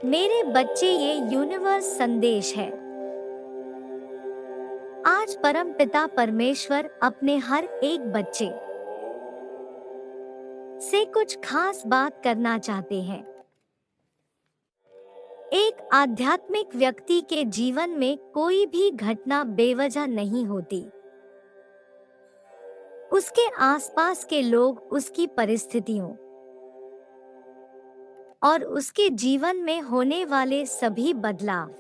मेरे बच्चे, ये यूनिवर्स संदेश है। आज परम पिता परमेश्वर अपने हर एक बच्चे से कुछ खास बात करना चाहते हैं। एक आध्यात्मिक व्यक्ति के जीवन में कोई भी घटना बेवजह नहीं होती। उसके आसपास के लोग, उसकी परिस्थितियों और उसके जीवन में होने वाले सभी बदलाव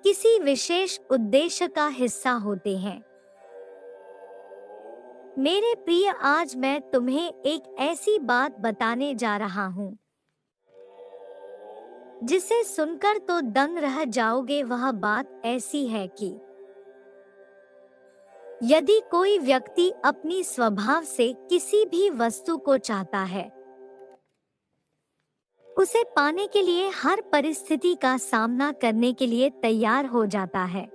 किसी विशेष उद्देश्य का हिस्सा होते हैं। मेरे प्रिय, आज मैं तुम्हें एक ऐसी बात बताने जा रहा हूं जिसे सुनकर तो दंग रह जाओगे। वह बात ऐसी है कि यदि कोई व्यक्ति अपनी स्वभाव से किसी भी वस्तु को चाहता है, उसे पाने के लिए हर परिस्थिति का सामना करने के लिए तैयार हो जाता है,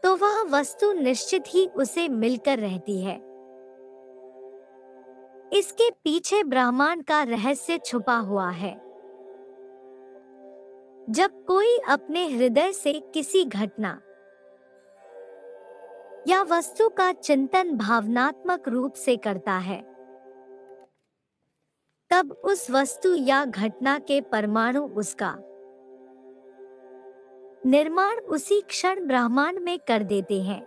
तो वह वस्तु निश्चित ही उसे मिलकर रहती है। इसके पीछे ब्रह्मांड का रहस्य छुपा हुआ है। जब कोई अपने हृदय से किसी घटना या वस्तु का चिंतन भावनात्मक रूप से करता है, तब उस वस्तु या घटना के परमाणु, उसका निर्माण उसी क्षण ब्रह्मांड में कर देते हैं।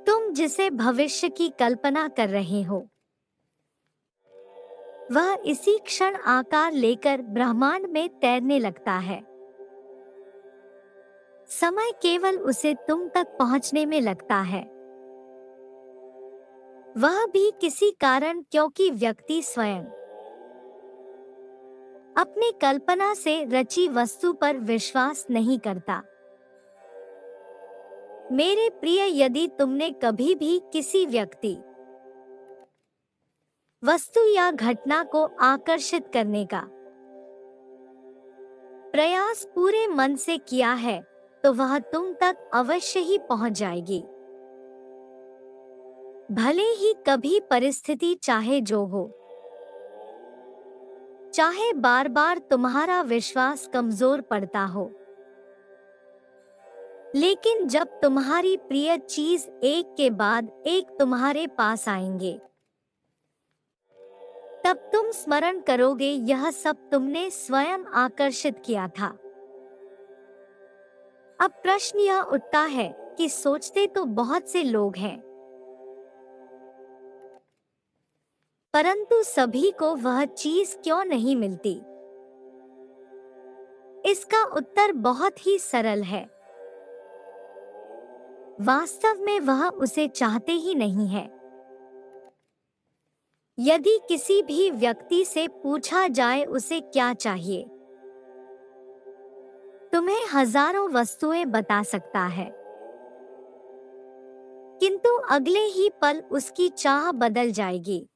तुम जिसे भविष्य की कल्पना कर रहे हो, वह इसी क्षण आकार लेकर ब्रह्मांड में तैरने लगता है। समय केवल उसे तुम तक पहुंचने में लगता है, वह भी किसी कारण, क्योंकि व्यक्ति स्वयं अपनी कल्पना से रची वस्तु पर विश्वास नहीं करता। मेरे प्रिय, यदि तुमने कभी भी किसी व्यक्ति, वस्तु या घटना को आकर्षित करने का प्रयास पूरे मन से किया है, तो वह तुम तक अवश्य ही पहुंच जाएगी। भले ही कभी परिस्थिति चाहे जो हो, चाहे बार बार तुम्हारा विश्वास कमजोर पड़ता हो, लेकिन जब तुम्हारी प्रिय चीज एक के बाद एक तुम्हारे पास आएंगे, तब तुम स्मरण करोगे यह सब तुमने स्वयं आकर्षित किया था। अब प्रश्न यह उठता है कि सोचते तो बहुत से लोग हैं, परंतु सभी को वह चीज क्यों नहीं मिलती? इसका उत्तर बहुत ही सरल है। वास्तव में वह उसे चाहते ही नहीं है। यदि किसी भी व्यक्ति से पूछा जाए उसे क्या चाहिए, तुम्हें हजारों वस्तुएं बता सकता है, किंतु अगले ही पल उसकी चाह बदल जाएगी।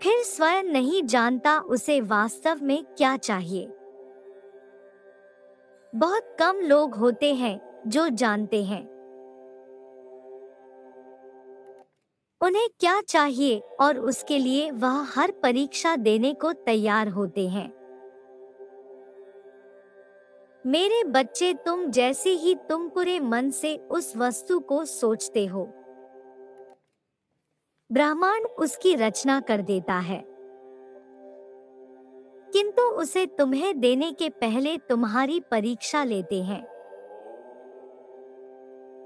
फिर स्वयं नहीं जानता उसे वास्तव में क्या चाहिए। बहुत कम लोग होते हैं जो जानते हैं उन्हें क्या चाहिए, और उसके लिए वह हर परीक्षा देने को तैयार होते हैं। मेरे बच्चे, तुम जैसे ही तुम पूरे मन से उस वस्तु को सोचते हो, ब्रह्मांड उसकी रचना कर देता है, किंतु उसे तुम्हें देने के पहले तुम्हारी परीक्षा लेते हैं,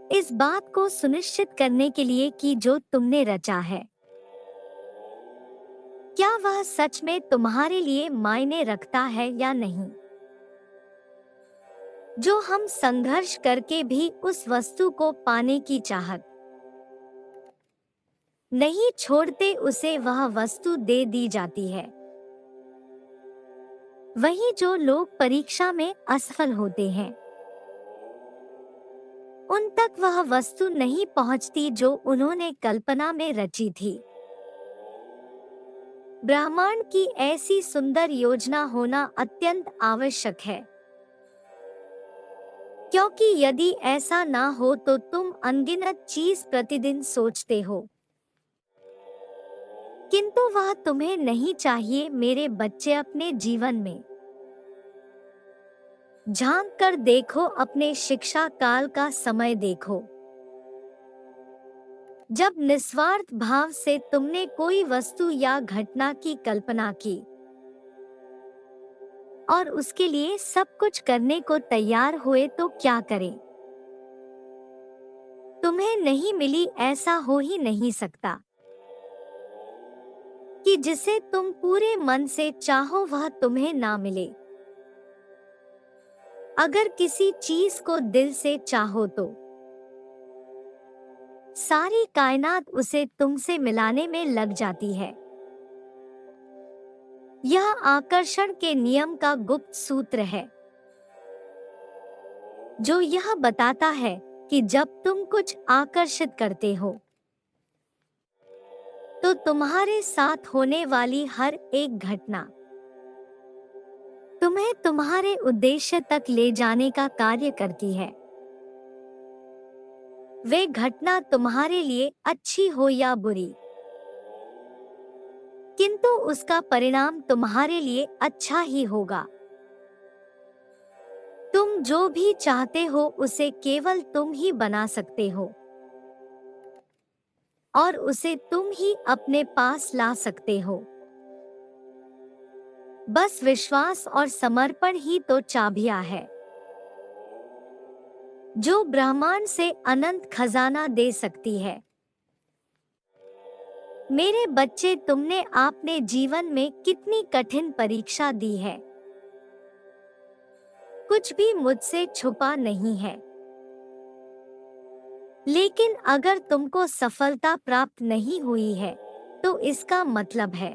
इस बात को सुनिश्चित करने के लिए कि जो तुमने रचा है, क्या वह सच में तुम्हारे लिए मायने रखता है या नहीं। जो हम संघर्ष करके भी उस वस्तु को पाने की चाहत नहीं छोड़ते, उसे वह वस्तु दे दी जाती है। वहीं जो लोग परीक्षा में असफल होते हैं, उन तक वह वस्तु नहीं पहुंचती जो उन्होंने कल्पना में रची थी। ब्रह्मांड की ऐसी सुंदर योजना होना अत्यंत आवश्यक है, क्योंकि यदि ऐसा ना हो तो तुम अनगिनत चीज प्रतिदिन सोचते हो, किंतु वह तुम्हें नहीं चाहिए। मेरे बच्चे, अपने जीवन में झांक कर देखो, अपने शिक्षा काल का समय देखो, जब निस्वार्थ भाव से तुमने कोई वस्तु या घटना की कल्पना की और उसके लिए सब कुछ करने को तैयार हुए, तो क्या करें? तुम्हें नहीं मिली, ऐसा हो ही नहीं सकता कि जिसे तुम पूरे मन से चाहो वह तुम्हें ना मिले। अगर किसी चीज को दिल से चाहो तो सारी कायनात उसे तुमसे मिलाने में लग जाती है। यह आकर्षण के नियम का गुप्त सूत्र है, जो यह बताता है कि जब तुम कुछ आकर्षित करते हो तो तुम्हारे साथ होने वाली हर एक घटना तुम्हें तुम्हारे उद्देश्य तक ले जाने का कार्य करती है। वे घटना तुम्हारे लिए अच्छी हो या बुरी, किंतु उसका परिणाम तुम्हारे लिए अच्छा ही होगा। तुम जो भी चाहते हो उसे केवल तुम ही बना सकते हो और उसे तुम ही अपने पास ला सकते हो। बस विश्वास और समर्पण ही तो चाबियां है, जो ब्रह्मांड से अनंत खजाना दे सकती है। मेरे बच्चे, तुमने अपने जीवन में कितनी कठिन परीक्षा दी है। कुछ भी मुझसे छुपा नहीं है, लेकिन अगर तुमको सफलता प्राप्त नहीं हुई है तो इसका मतलब है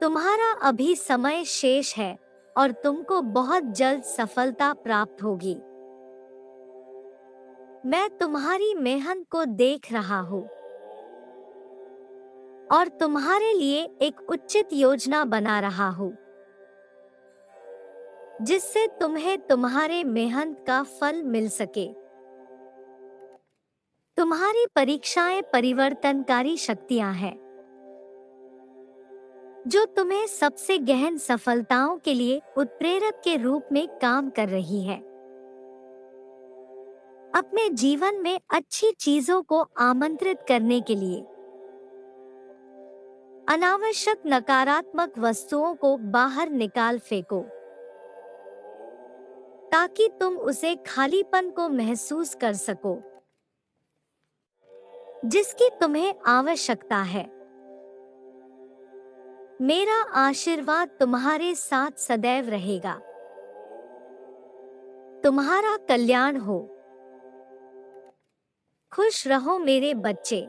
तुम्हारा अभी समय शेष है और तुमको बहुत जल्द सफलता प्राप्त होगी। मैं तुम्हारी मेहनत को देख रहा हूँ और तुम्हारे लिए एक उचित योजना बना रहा हूँ, जिससे तुम्हें तुम्हारे मेहनत का फल मिल सके। तुम्हारी परीक्षाएं परिवर्तनकारी शक्तियां हैं, जो तुम्हें सबसे गहन सफलताओं के लिए उत्प्रेरक के रूप में काम कर रही है। अपने जीवन में अच्छी चीजों को आमंत्रित करने के लिए अनावश्यक नकारात्मक वस्तुओं को बाहर निकाल फेंको, ताकि तुम उसे खालीपन को महसूस कर सको जिसकी तुम्हें आवश्यकता है। मेरा आशीर्वाद तुम्हारे साथ सदैव रहेगा। तुम्हारा कल्याण हो। खुश रहो मेरे बच्चे।